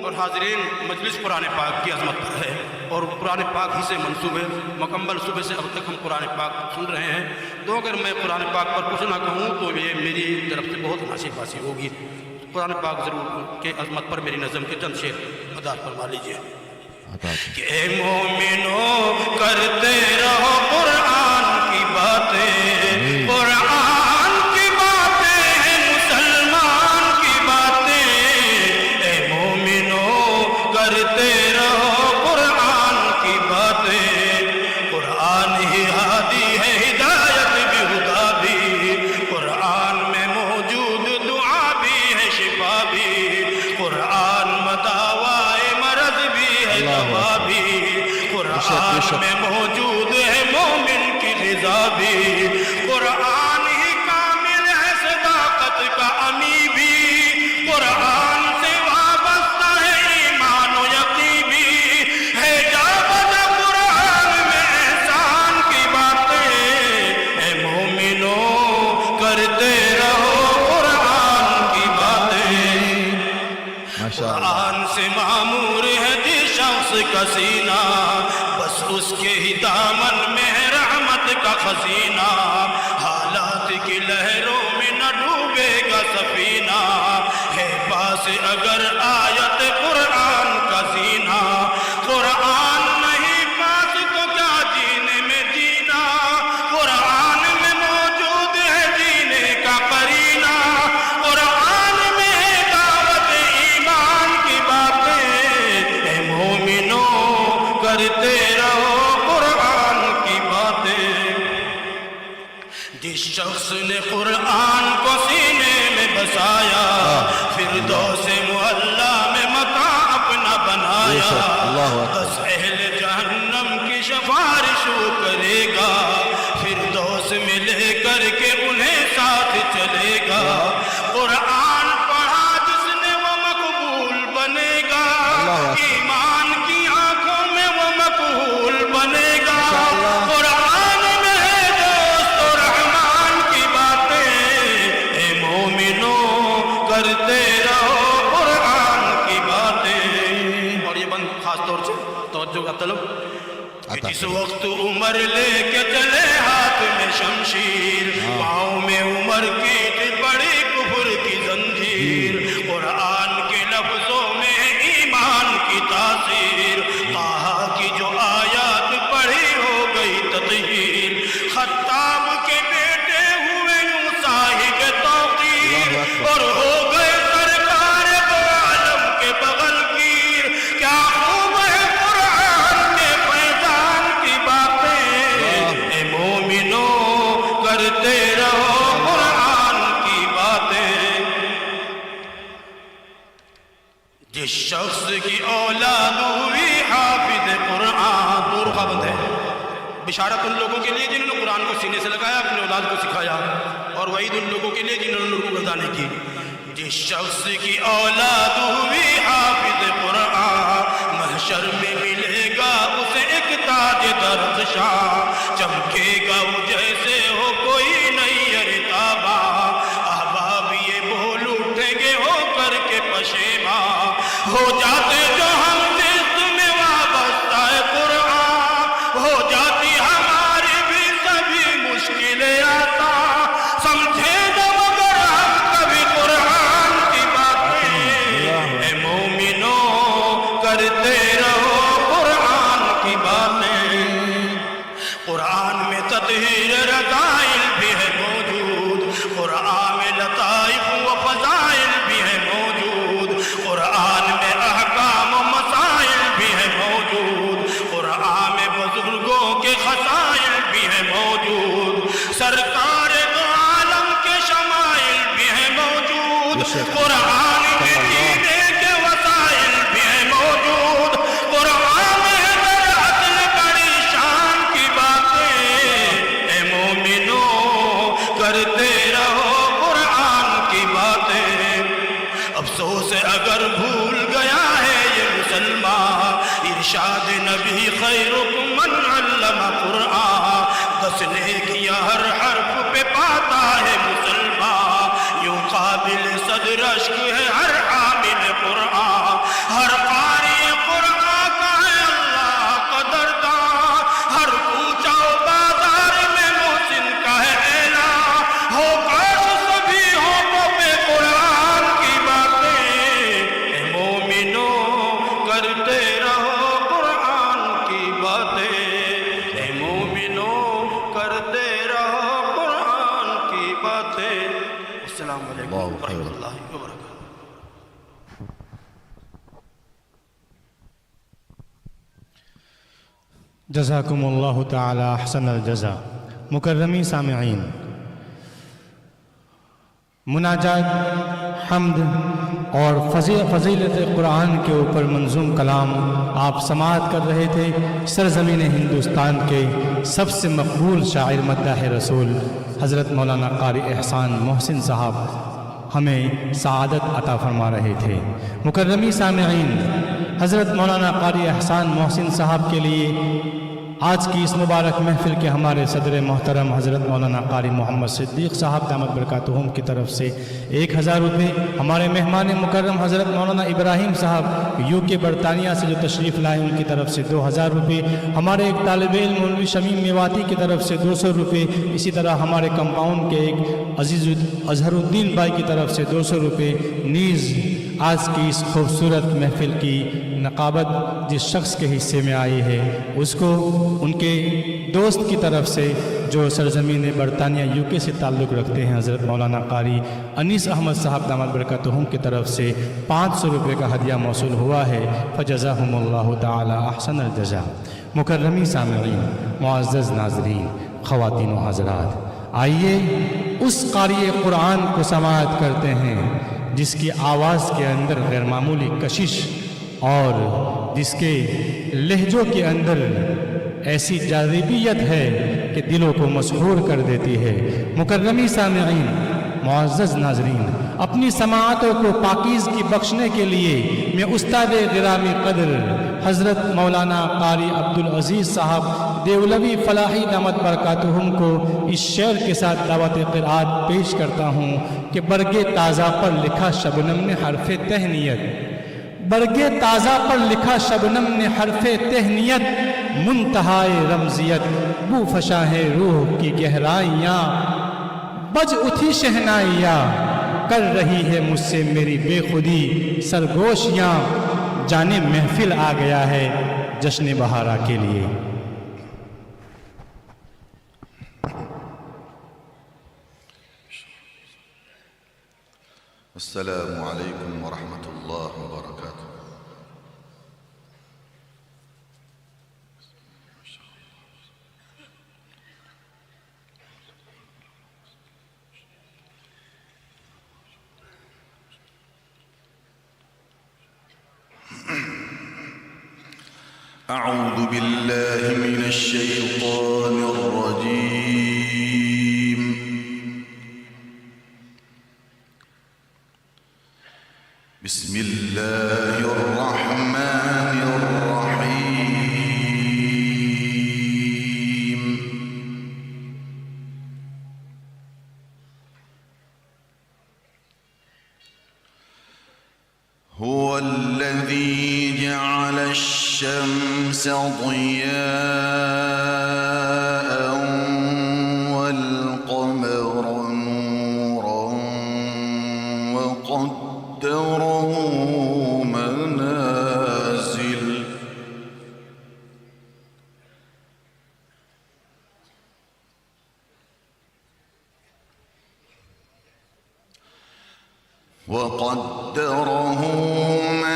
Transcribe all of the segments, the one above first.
اور حاضرین، مجلس قرآن پاک کی عظمت پر ہے اور قرآن پاک ہی سے منسوب ہے، مکمل صبح سے اب تک ہم قرآن پاک سن رہے ہیں، تو اگر میں قرآن پاک پر کچھ نہ کہوں تو یہ میری طرف سے بہت ناشی بازی ہوگی۔ قرآن پاک ضرور کے عظمت پر میری نظم کے چند شعر ادا فرما لیجیے کہ اے مومنو کرتے رہو قرآن کی باتیں، قرآن کی باتیں ہیں مسلمان کی باتیں، اے مومنو کرتے رہو قرآن کی باتیں، قرآن ہی ہادی ہے، ہدایت بھی ہدا بھی، قرآن میں موجود دعا بھی ہے، شفا بھی، قرآن مداوائے مرض بھی ہے، دوا بھی، قرآن میں موجود ہے مومن کی رضا بھی، قرآن ہی کامل ہے صداقت کا امی بھی، قرآن سے وابستہ ہے ایمان و یقین بھی، ہے جا بجا قرآن میں احسان کی باتیں، اے مومنو کرتے رہو قرآن کی باتیں، قرآن سے معمور ہے جس شخص کا سینہ، بس اس کے ہی دامن میں ہے رحمت کا خزینہ، حالات کی لہروں میں نہ ڈوبے گا سفینہ، ہے پاس اگر آیت قرآن کا زینہ، قرآن نہیں پاس تو کیا جینے میں جینا، قرآن میں موجود ہے جینے کا قرینہ، قرآن میں ہے دعوت ایمان کی باتیں، اے مومنو کرتے رہو قرآن کی باتیں، جس شخص نے قرآن کو سینے میں بسایا، فردوس معلی میں مکان اپنا بنایا، 10 اہل جہنم کی سفارش وہ کرے گا، فردوس میں لے کر کے انہیں ساتھ چلے گا، قرآن پڑھا جس نے وہ مقبول بنے گا، ایمان کی آنکھوں میں وہ مقبول بنے گا، قرآن میں ہے دوست و رحمان کی باتیں، اے مومنو کرتے رہو قرآن کی باتیں۔ اور یہ بند خاص طور سے توجہ کا طلب کہ جس وقت عمر لے کے چلے ہاتھ میں شمشیر، پاؤں میں عمر کی بڑی کفر کی زنجیر، قرآن کے لفظوں میں ایمان کی تاثیر، طٰہٰ کی جو آیات پڑھی ہو گئی تطہیر، خطاب کے بیٹے ہوئے یوں صاحب توقیر، اور ہو گئے سرکار دو عالم کے بغل گیر، کیا خوب ہے قرآن کے فیضان کی باتیں، اے مومنو کرتے رہو قرآن کی باتیں، جس شخص کی اولاد ہوئی حافظ قرآن، نور کا بند ہے، بشارت ان لوگوں کے لیے جنہوں نے قرآن کو سینے سے لگایا، اپنے اولاد کو سکھایا، اور وعید ان لوگوں کے لیے جنہوں نے رکوع ادا نہیں کی، جس شخص کی اولاد ہوئی حافظ قرآن، محشر میں ملے گا اسے ایک تاج درخت شاہ، چمکے گا وہ جیسے ہو کوئی نئی ارتاباں، احباب یہ بول اٹھیں گے ہو کر کے پشیماں، ہو جاتے جو ہم جس میں وابستہ ہے قرآن، ہو جاتی ہماری بھی سبھی مشکلیں آسان، سمجھے جب اگر ہم کبھی قرآن کی باتیں، اے مومنو کرتے رہو قرآن کی باتیں، قرآن میں تطہیر رذائل بھی ہے موجود، قرآن میں لطائف و فضائل بھی ہے موجود، قرآن میں احکام و مسائل بھی ہے موجود، قرآن میں بزرگوں کے خصائل بھی ہے موجود، سرکار دو عالم کے شمائل بھی ہے موجود، قرآن میں جینے کے وسائل بھی ہے موجود، قرآن میں در اصل بڑی شان کی باتیں، اے مومنو کرتے رہو قرآن کی باتیں، افسوس اگر بھول گیا ہے یہ مسلمان، ارشاد نبی خیرکم من علم قرآن، 10 نیکیاں ہر حرف پہ پاتا ہے مسلمان، یوں قابل صدر اشک ہے ہر حامل قرآن، ہر کرتے رہو قرآن کی باتیں، اے مومنوں کرتے رہو قرآن کی باتیں۔ السلام علیکم ورحمۃ اللہ وبرکاتہ۔ جزاکم اللہ تعالی احسن الجزا۔ مکرمی سامعین، مناجات، حمد اور فضیلت قرآن کے اوپر منظوم کلام آپ سماعت کر رہے تھے۔ سرزمین ہندوستان کے سب سے مقبول شاعر مداح رسول حضرت مولانا قاری احسان محسن صاحب ہمیں سعادت عطا فرما رہے تھے۔ مکرمی سامعین، حضرت مولانا قاری احسان محسن صاحب کے لیے آج کی اس مبارک محفل کے ہمارے صدر محترم حضرت مولانا قاری محمد صدیق صاحب دامت برکاتہم کی طرف سے 1000 روپے، ہمارے مہمان مکرم حضرت مولانا ابراہیم صاحب UK برطانیہ سے جو تشریف لائے ان کی طرف سے 2000 روپے، ہمارے ایک طالب علم مولوی شمیم میواتی کی طرف سے 200 روپے، اسی طرح ہمارے کمپاؤنڈ کے ایک عزیز اظہر الدین بھائی کی طرف سے 200 روپے، نیز آج کی اس خوبصورت محفل کی نقابت جس شخص کے حصے میں آئی ہے اس کو ان کے دوست کی طرف سے جو سرزمین برطانیہ UK سے تعلق رکھتے ہیں حضرت مولانا قاری انیس احمد صاحب دامت برکاتہم کی طرف سے 500 روپے کا ہدیہ موصول ہوا ہے۔ فجزاہم اللہ تعالی احسن الجزا۔ مکرمی سامعین، معزز ناظرین، خواتین و حضرات، آئیے اس قاری قرآن کو سماعت کرتے ہیں جس کی آواز کے اندر غیر معمولی کشش اور جس کے لہجوں کے اندر ایسی جاذبیت ہے کہ دلوں کو مسحور کر دیتی ہے۔ مکرمی سامعین، معزز ناظرین، اپنی سماعتوں کو پاکیزگی بخشنے کے لیے میں استاد گرامی قدر حضرت مولانا قاری عبدالعزیز صاحب دیولوی فلاحی دامت برکاتہم کو اس شعر کے ساتھ دعوت قرآت پیش کرتا ہوں کہ برگ تازہ پر لکھا شبنم نے حرف تہنیت، برگ تازہ پر لکھا شبنم نے حرف تہنیت، منتہائے رمزیت بو فشاں روح کی گہرائیاں، بج اٹھی شہنائیاں کر رہی ہے مجھ سے میری بے خودی سرگوشیاں، جانے محفل آ گیا ہے جشن بہارا کے لیے۔ السلام علیکم ورحمۃ اللہ وبرکاتہ۔ اعوذ باللہ من الشیطان الرجیم۔ بسم اللہ الرحمن الرحیم۔ هو الذي جعل الشمس ضياء والقمر نورا وقدره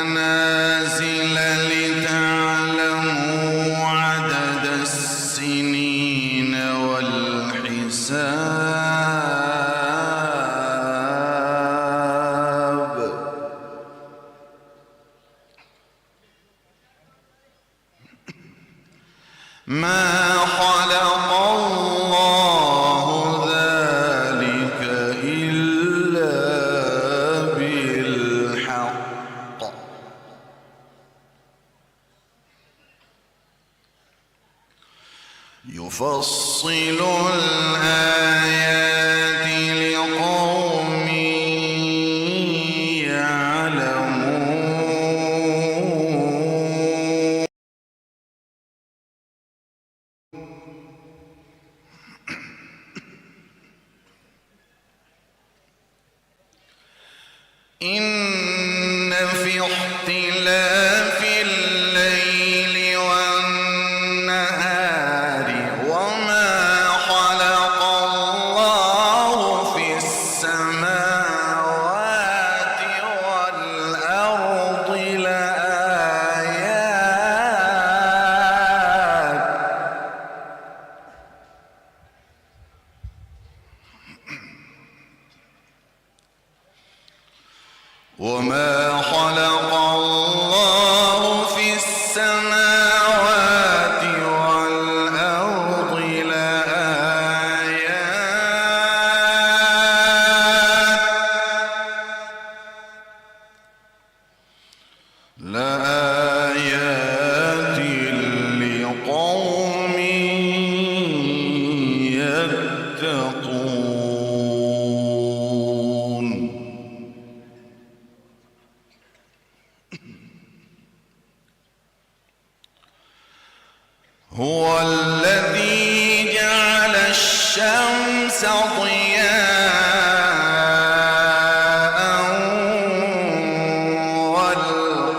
منازل لتعلموا عدد السنين والحساب ما خلق الله ذلك إلا بالحق يفصل الآيات لقوم يعلمون إن في اختلاف لآيات لقوم يتقون. هو الذي جعل الشمس ضياء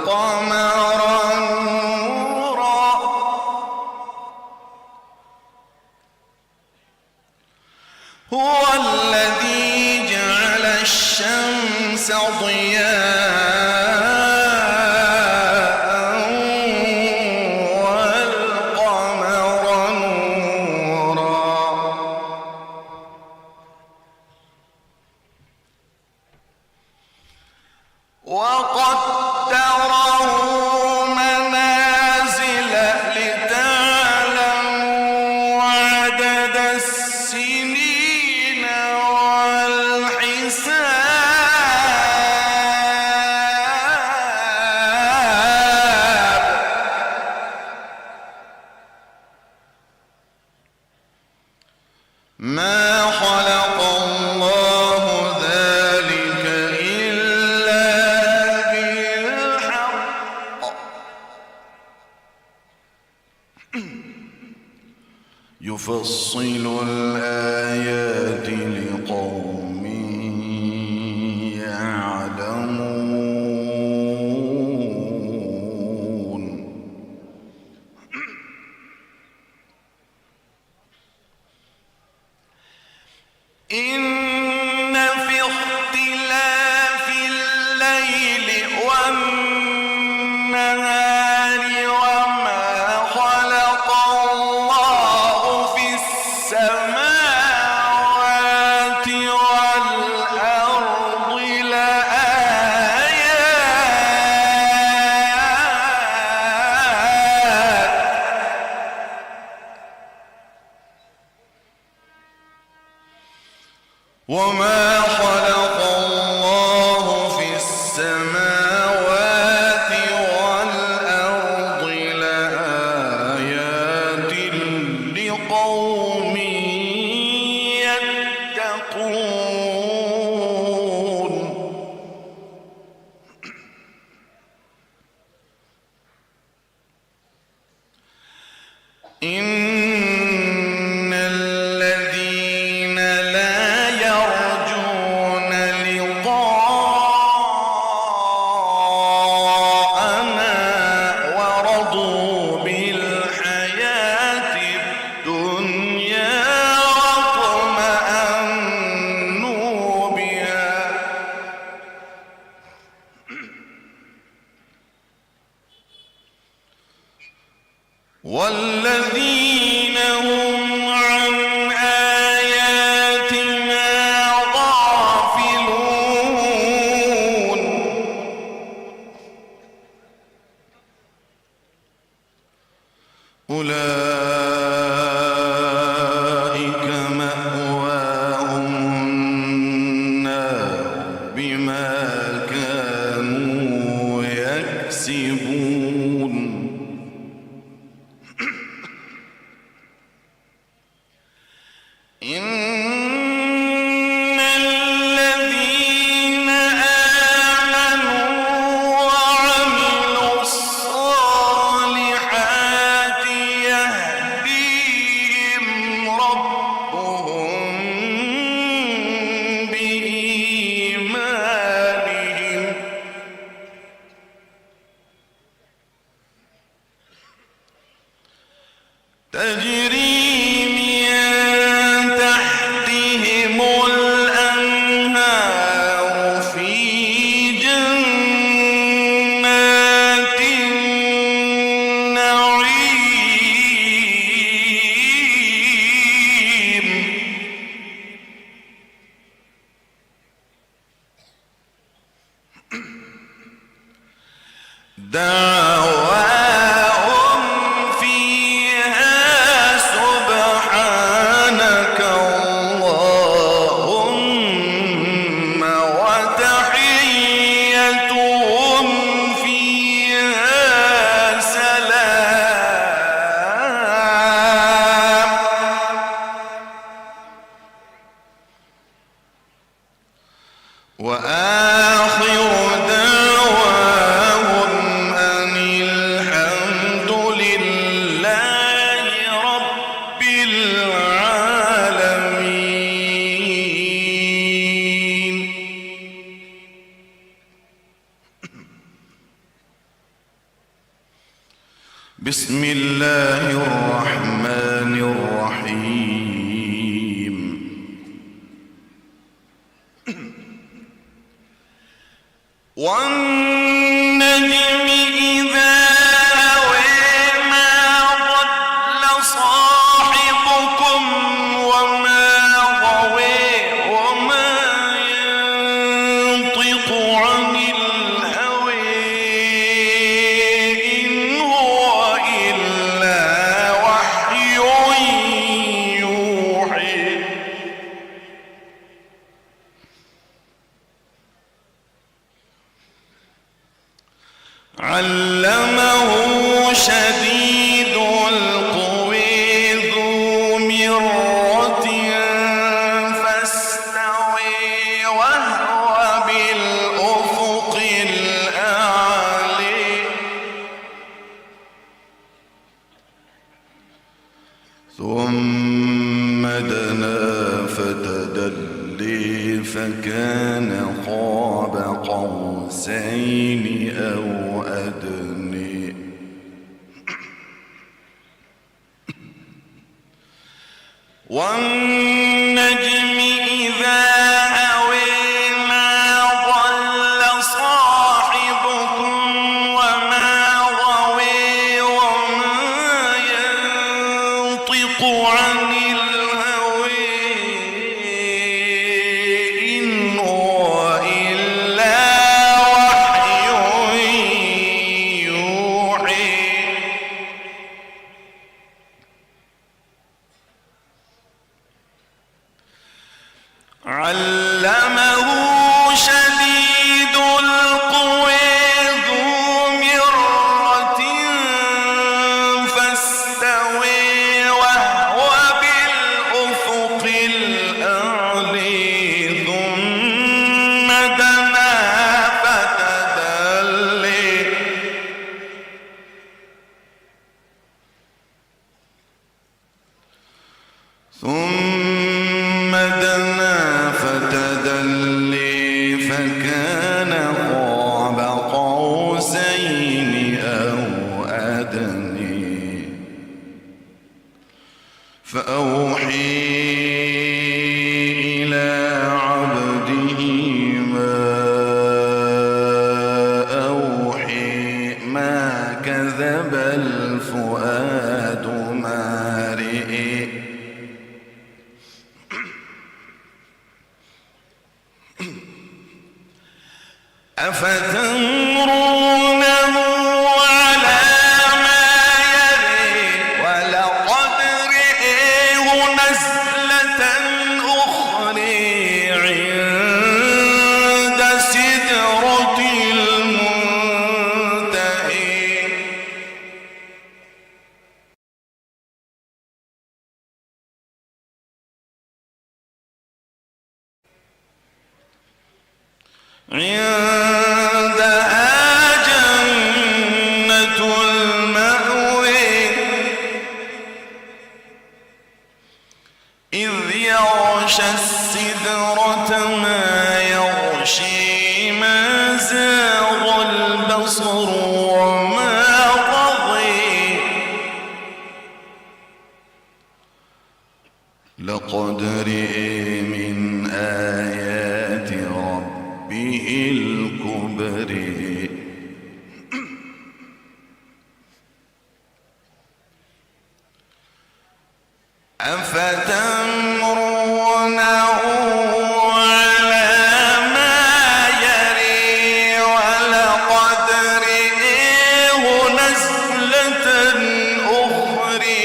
والقمر نورا. هو الذي جعل الشمس ضياء والقمر نورا. وقدره منازل لتعلموا عدد السنين والحساب. ما خلق الله ذلك إلا بالحق يفصل الآيات لقوم يعلمون. إن في اختلاف الليل والنهار وما خلق الله في السماوات والأرض لآيات. وما خلق الله في السماوات والأرض لآيات لقوم يتقون. إن الذين لا يرجون لقاءنا ورضوا بالحياة الدنيا واطمأنوا بها والذين هم عن آياتنا غافلون. أولئك مأواهم النار بما كانوا يكسبون. إن الذين آمنوا وعملوا الصالحات يهديهم ربهم بإيمانهم. تجري تحتهم الأنهار في جنات النعيم. دعواهم فيها سبحانك اللهم وتحيتهم فيها بسم الله الرحمن الرحيم. والنجم إذا هوى ما ضل صاحبكم وما غوى وما ينطق عن الهوى إن هو إلا وحي يوحى. علمه شديد القوى ذو مرة فاستوى وهو بالأفق الأعلى. ثم دنا فتدلي فكان قاب قوسين أو أدنى. والنجم إذا هوى ما ضل صاحبكم وما غوى وما ينطق عن الهوى إن هو إلا وحي يوحى. علمه شديد القوى ذو مرة فاستوى وهو بالأفق الأعلى. ثم دنا فتدلي فكان قاب قوسين أو أدنى. فأوحي إلى عبده ما أوحي ما كذب الفؤاد ما رئي. أفتمرونه على ما يري ولقد رئيه نزلة أخرى عند سدرة المنتهى. عندها جنة المأوى إذ يغشى السدرة ما يغشي ما زاغ البصر وما طغى. لقد رئي من آيات ربه الكبر. أفتمرونه على ما يري ولقد رئيه نزلة أخرى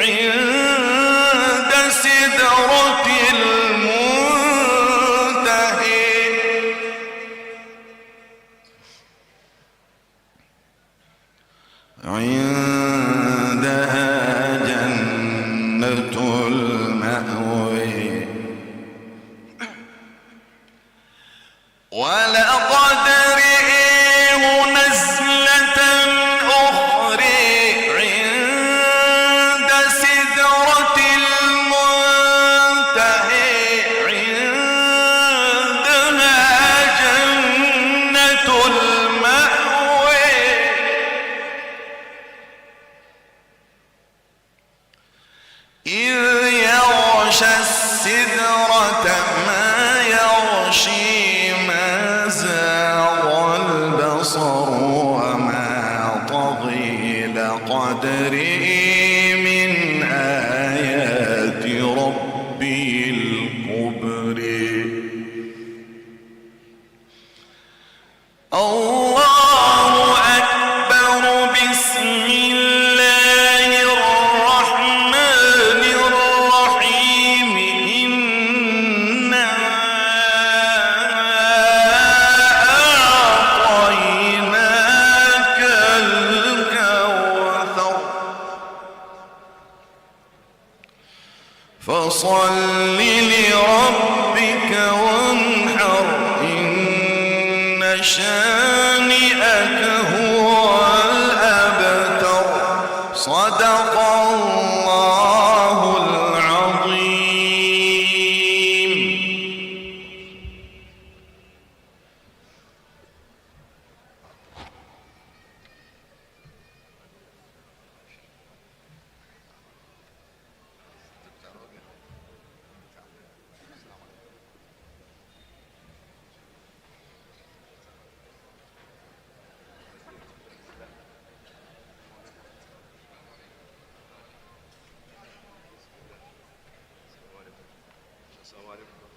عند سدرة المنتهى. عندها جنة المأوى ولقد رئيه نزلة أخرى عند سدرة المنتهى. عندها جنة المأوى قدره من آيات ربه الكبر. الله أكبر. بسم الله الرحمن الرحيم. إنا أعطيناك الكوثر فصل لربك وانحر. إن شانئك هو الأبتر. صدق الله العظيم. السلام عليكم.